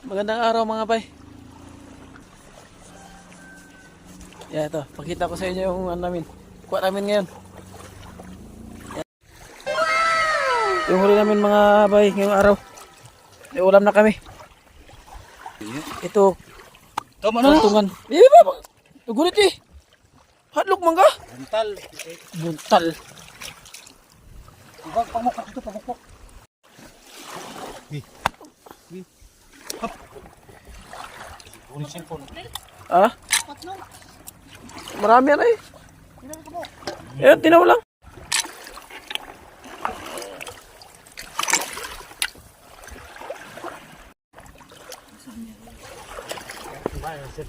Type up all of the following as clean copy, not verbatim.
Magandang araw mga bay. Yan ito, pakita ko sa inyo yung ano namin. Kuha namin ngayon. Yan. Yung huli namin mga bay ngayong araw. May ulam na kami. Ito. Tama na. Tungan. Ba? Tugulit eh. Hatlok man ka? Buntal. Buntal. Ibang pamukpok ito, pamukpok. Hop. Ulit cellphone. Ah? Marami yan eh. Ayan, tinaw lang.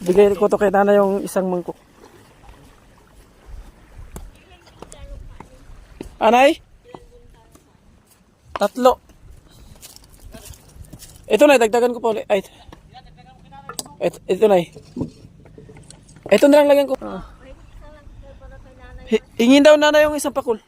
Bigay ko to kay Nana yung isang mangkok. Anay? 3. Ito na, dagdagan ko pa ulit. Ay. Ito na. Ito na lang lagyan ko. Hingin daw Nana yung isang pakul.